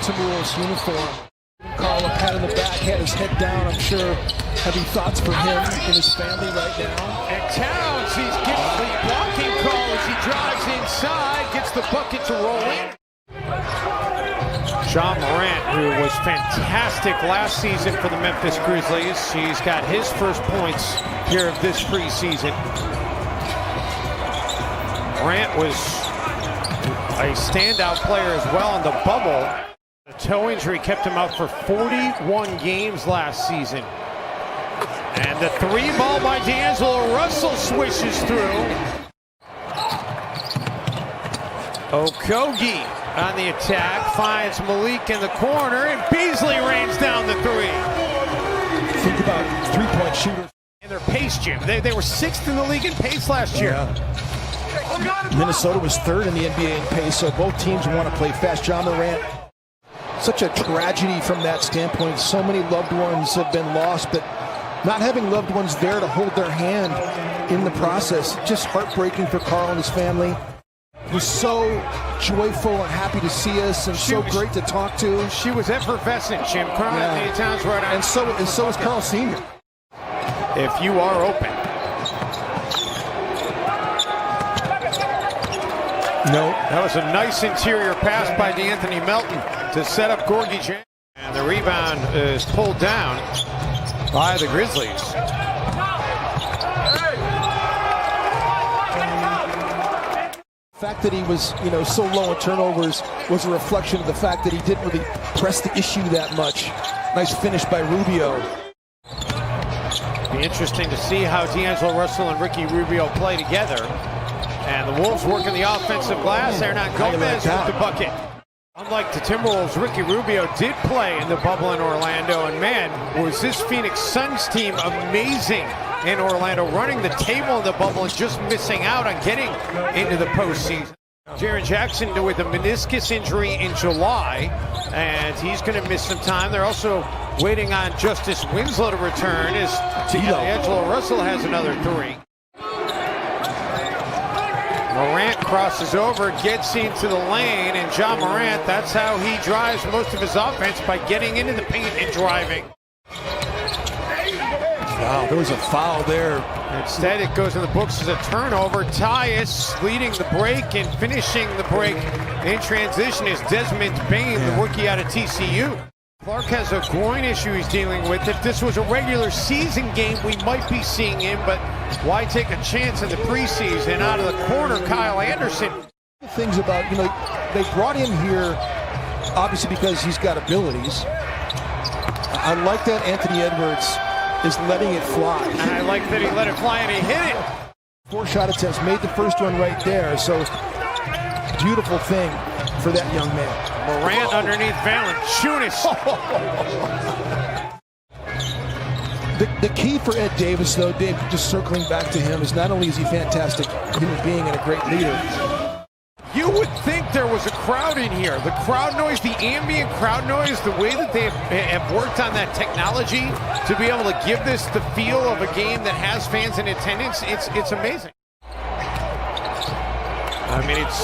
Timberwolves uniform. Carl, a pat on the back, had his head down. I'm sure having thoughts for him and his family right now. And Towns, he's getting the blocking call as he drives inside, gets the bucket to roll in. Ja Morant, who was fantastic last season for the Memphis Grizzlies. He's got his first points here of this preseason. Morant was a standout player as well in the bubble. A toe injury kept him out for 41 games last season. And the three ball by D'Angelo Russell swishes through. Okogie on the attack, finds Malik in the corner, and Beasley rains down the three. Think about three-point shooters. And their pace, Jim. They were 6th in the league in pace last year. Yeah. Minnesota was 3rd in the NBA in pace, so both teams want to play fast. Ja Morant, such a tragedy from that standpoint. So many loved ones have been lost, but not having loved ones there to hold their hand in the process, just heartbreaking for Carl and his family. He was so joyful and happy to see us, and so great to talk to. She was effervescent, Jim. Carl Anthony Towns right on. And so is Carl Sr. If you are open. No. That was a nice interior pass by DeAnthony Melton to set up Gorgie. And the rebound is pulled down by the Grizzlies. The fact that he was, so low in turnovers was a reflection of the fact that he didn't really press the issue that much. Nice finish by Rubio. Be interesting to see how D'Angelo Russell and Ricky Rubio play together. And the Wolves working the offensive glass. Hernan Gomez with the bucket. Unlike the Timberwolves, Ricky Rubio did play in the bubble in Orlando. And man, was this Phoenix Suns team amazing in Orlando, running the table in the bubble and just missing out on getting into the postseason. Jaren Jackson with a meniscus injury in July, and he's going to miss some time. They're also waiting on Justice Winslow to return as D'Angelo Russell has another three. Morant crosses over, gets into the lane, and Ja Morant, that's how he drives most of his offense, by getting into the paint and driving. Wow, there was a foul there. Instead, it goes in the books as a turnover. Tyus leading the break and finishing the break in transition is Desmond Bane, the rookie out of TCU. Clark has a groin issue he's dealing with. If this was a regular season game, we might be seeing him, but why take a chance in the preseason? Out of the corner, Kyle Anderson. The things about, they brought him here obviously because he's got abilities. I like that Anthony Edwards is letting it fly. And I like that he let it fly and he hit it. 4 shot attempts, made the first one right there. So beautiful thing for that young man. Morant underneath Valanciunas. The key for Ed Davis, though, Dave, just circling back to him, is not only is he a fantastic human being and a great leader. You would think there was a crowd in here. The crowd noise, the ambient crowd noise, the way that they have worked on that technology to be able to give this the feel of a game that has fans in attendance, it's amazing. I mean, it's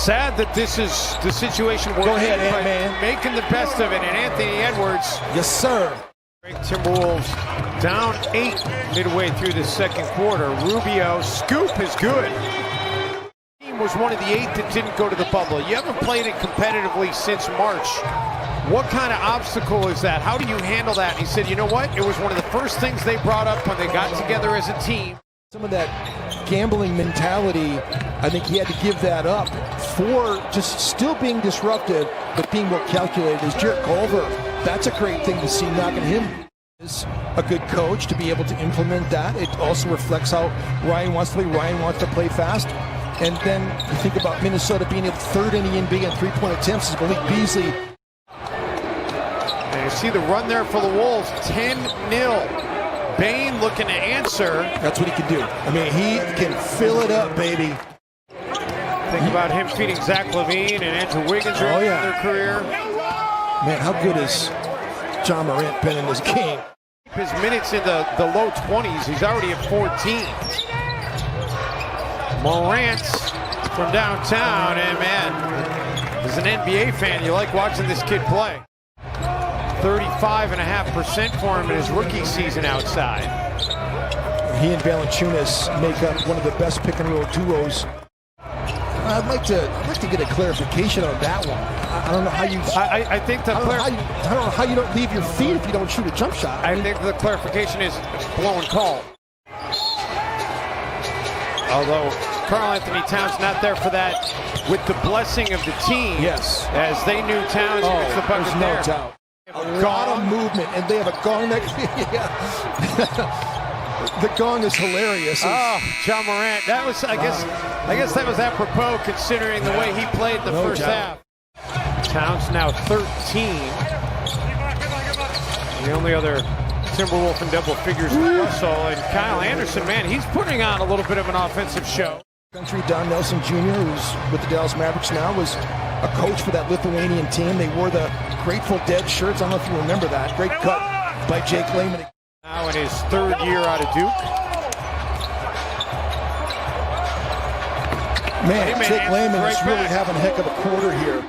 sad that this is the situation we're in, but making the best of it. And Anthony Edwards. Yes, sir. Timberwolves down 8 midway through the second quarter. Rubio scoop is good. Was one of the 8 that didn't go to the bubble. You haven't played it competitively since March. What kind of obstacle is that? How do you handle that? And he said, you know what? It was one of the first things they brought up when they got together as a team. Some of that gambling mentality, I think he had to give that up for just still being disruptive, but being more calculated. As Jarrett Culver, that's a great thing to see, knocking him. Is a good coach to be able to implement that. It also reflects how Ryan wants to play. Ryan wants to play fast. And then you think about Minnesota being 3rd in the NBA in 3-point attempts is Malik Beasley. And you see the run there for the Wolves, 10-0. Bane looking to answer. That's what he can do. I mean, he can fill it up, baby. Think about him feeding Zach LaVine and Andrew Wiggins early in their career. Man, how good has Ja Morant been in this game? His minutes in the low 20s. He's already at 14. Morant from downtown, and man, as an NBA fan, you like watching this kid play. 35.5% for him in his rookie season outside. He and Valanciunas make up one of the best pick-and-roll duos. I'd like to get a clarification on that one. I don't know how you. I think I don't know how you don't leave your feet if you don't shoot a jump shot. I think the clarification is blowing call. Although Karl Anthony Towns not there for that, with the blessing of the team. Yes. As they knew Towns gets the bucket there's there. no doubt. A lot of movement, and they have a gong that. The gong is hilarious. Oh, John Morant. That was, I guess that was apropos considering the way he played in the first half. Towns now 13. The only other Timberwolf in double figures is Russell, and Kyle Anderson, man, he's putting on a little bit of an offensive show. Country Don Nelson Jr., who's with the Dallas Mavericks now, was a coach for that Lithuanian team. They wore the Grateful Dead shirts. I don't know if you remember that. Great cut by Jake Layman. Now in his third year out of Duke. Man, Jake Layman is really having a heck of a quarter here.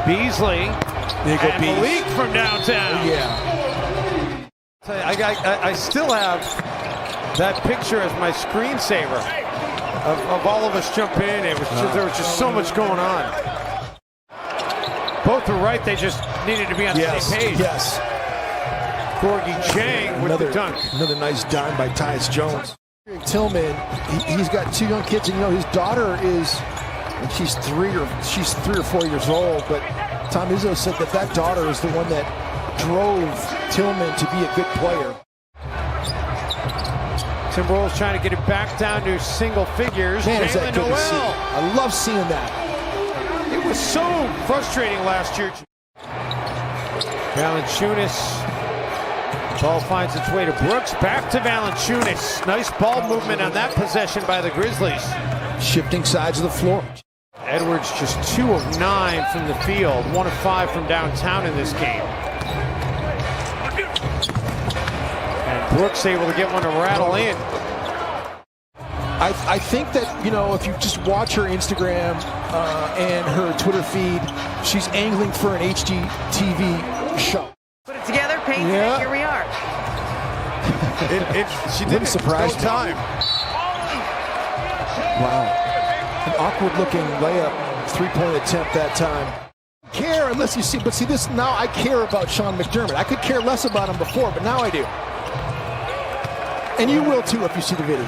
Beasley and Bees. Malik from downtown. Yeah. I still have that picture as my screensaver of all of us jump in. It was there was just so much going on. Both were right. They just needed to be on the same page. Yes. Gorgie Chang with the dunk. Another nice dime by Tyus Jones. Tillman, he's got two young kids, and you know his daughter is, and she's 3 or 4 years old. But Tom Izzo said that daughter is the one that drove Tillman to be a good player. Timberwolves trying to get it back down to single figures. Man, is that Jalen good to see. Noel. I love seeing that. It was so frustrating last year. Valanciunas. Ball finds its way to Brooks. Back to Valanciunas. Nice ball movement on that possession by the Grizzlies. Shifting sides of the floor. Edwards just 2 of 9 from the field. 1 of 5 from downtown in this game. And Brooks able to get one to rattle in. I think that, you know, if you just watch her Instagram and her Twitter feed, she's angling for an HGTV show. Put it together, paint it, here we are. She didn't surprise time. Wow. An awkward-looking layup, three-point attempt that time. Care unless you see, but see this, now I care about Sean McDermott. I could care less about him before, but now I do. And you will too if you see the video.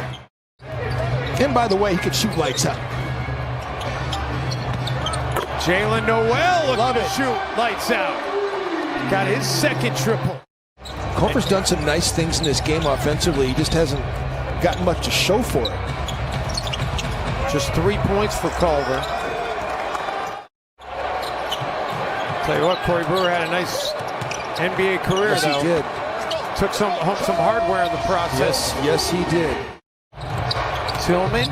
And by the way, he could shoot lights out. Jalen Noel looking to shoot lights out. Got his second triple. Culver's done some nice things in this game offensively. He just hasn't gotten much to show for it. Just 3 points for Culver. Tell you what, Corey Brewer had a nice NBA career, yes, though. He did. Took some hardware in the process. Yes, he did. Tillman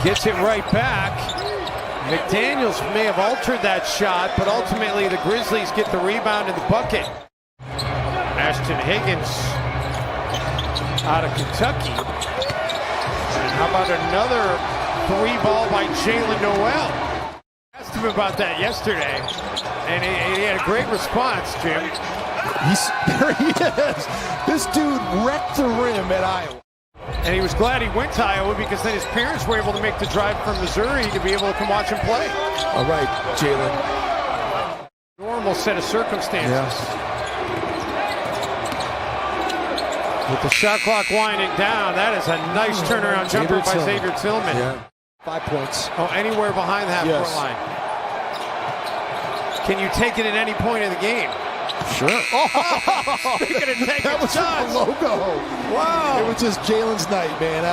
gets it right back. McDaniels may have altered that shot, but ultimately the Grizzlies get the rebound in the bucket. Ashton Higgins out of Kentucky. And how about another 3-ball by Jalen Noel? I asked him about that yesterday, and he had a great response, Jim. There he is. This dude wrecked the rim at Iowa. And he was glad he went to Iowa because then his parents were able to make the drive from Missouri to be able to come watch him play. All right, Jalen. Normal set of circumstances. Yeah. With the shot clock winding down, that is a nice turnaround jumper by Xavier Tillman. Yeah. 5 points. Oh, anywhere behind the half-court line. Can you take it at any point in the game? Sure. Oh, speaking of taking that was shots. the logo. Wow. It was just Jalen's night, man.